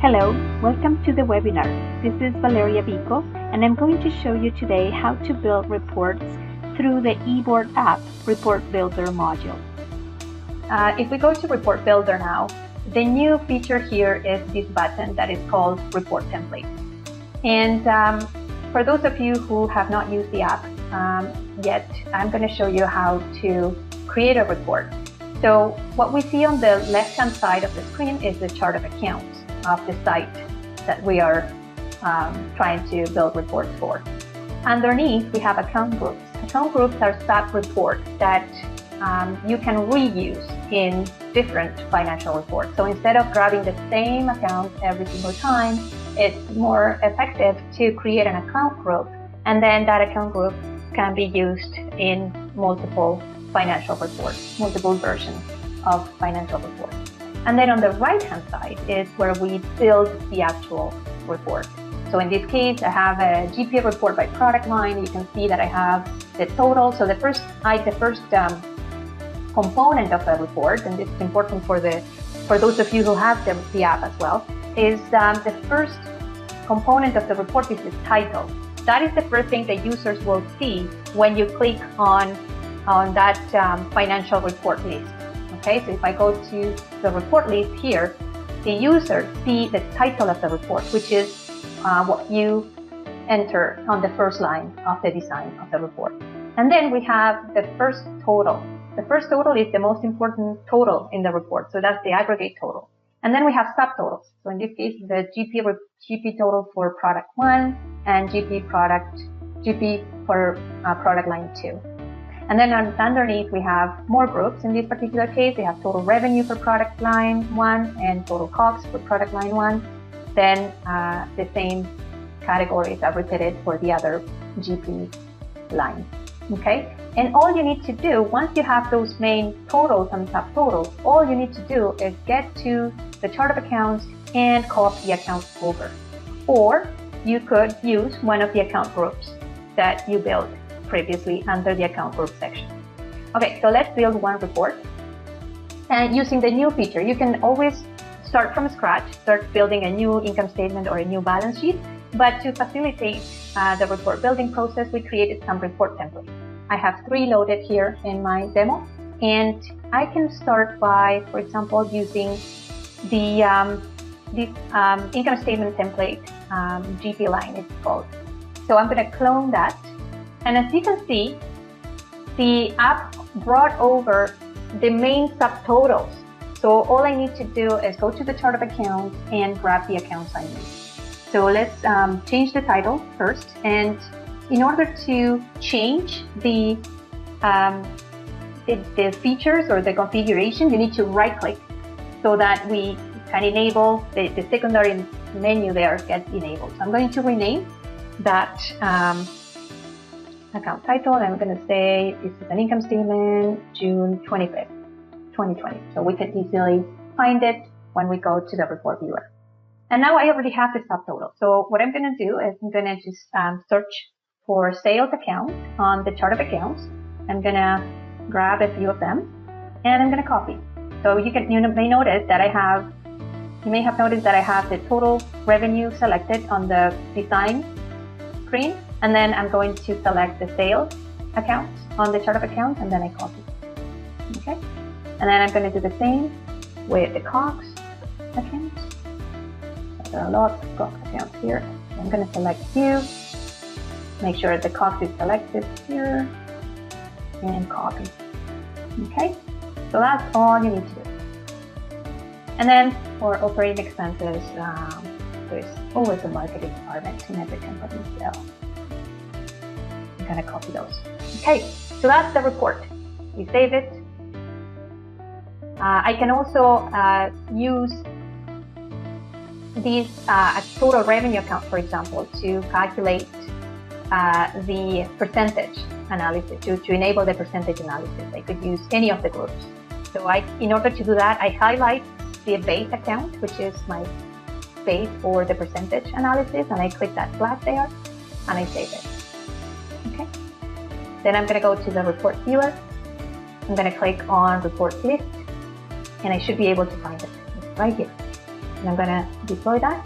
Hello, welcome to the webinar. This is Valeria Vico, and I'm going to show you today how to build reports through the eBoard app Report Builder module. If we go to Report Builder now, the new feature here is this button that is called Report Template. And for those of you who have not used the app yet, I'm going to show you how to create a report. So what we see on the left-hand side of the screen is the chart of accounts of the site that we are trying to build reports for. Underneath, we have account groups. Account groups are sub-reports that you can reuse in different financial reports. So instead of grabbing the same account every single time, it's more effective to create an account group, and then that account group can be used in multiple financial reports, multiple versions of financial reports. And then on the right-hand side is where we build the actual report. So in this case, I have a GP report by product line. You can see that I have the total. So the first component of the report, and this is important for those of you who have the app as well, is the first component of the report is the title. That is the first thing that users will see when you click on that financial report list. Okay, so if I go to the report list here, the user see the title of the report, which is what you enter on the first line of the design of the report. And then we have the first total. The first total is the most important total in the report, so that's the aggregate total. And then we have subtotals. So in this case, the GP total for product 1 and GP for product line 2. And then underneath, we have more groups. In this particular case, we have total revenue for product line 1 and total costs for product line 1. Then the same categories are repeated for the other GP lines. Okay? And all you need to do, once you have those main totals and subtotals, all you need to do is get to the chart of accounts and copy the accounts over. Or you could use one of the account groups that you built previously under the account group section. Okay, so let's build one report. And using the new feature, you can always start from scratch, start building a new income statement or a new balance sheet. But to facilitate the report building process, we created some report templates. I have 3 loaded here in my demo. And I can start by, for example, using the income statement template, GP line it's called. So I'm going to clone that. And as you can see, the app brought over the main subtotals. So all I need to do is go to the chart of accounts and grab the accounts I need. So let's change the title first. And in order to change the features or the configuration, you need to right-click so that we can enable the secondary menu there gets enabled. So I'm going to rename that account title. I'm going to say this is an income statement, June 25th, 2020. So we can easily find it when we go to the report viewer. And now I already have the subtotal. So what I'm going to do is I'm going to just search for sales account on the chart of accounts. I'm going to grab a few of them and I'm going to copy. So you may notice that you may have noticed that I have the total revenue selected on the design screen. And then I'm going to select the sales account on the chart of accounts, and then I copy. Okay? And then I'm going to do the same with the COGS accounts. So there are lots of COGS accounts here. I'm going to select few, make sure the COGS is selected here, and copy. Okay? So that's all you need to do. And then for operating expenses, there's always a marketing department in every company. So I'm going to copy those. Okay, so that's the report. We save it. I can also use these total revenue account, for example, to calculate the percentage analysis, to enable the percentage analysis. I could use any of the groups. So in order to do that, I highlight the base account, which is my base for the percentage analysis, and I click that flag there, and I save it. Okay. Then I'm going to go to the report viewer. I'm going to click on report list, and I should be able to find it. It's right here. And I'm going to deploy that.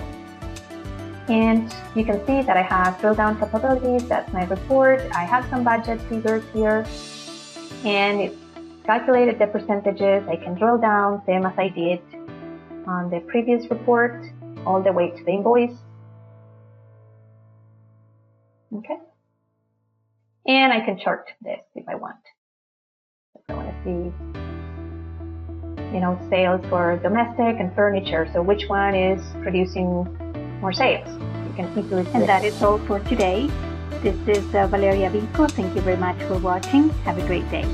And you can see that I have drill down capabilities. That's my report. I have some budget figures here, and it's calculated the percentages. I can drill down, same as I did on the previous report, all the way to the invoice. Okay. And I can chart this if I want. If I want to see, sales for domestic and furniture. So which one is producing more sales? You can easily see. And that is all for today. This is Valeria Vico. Thank you very much for watching. Have a great day.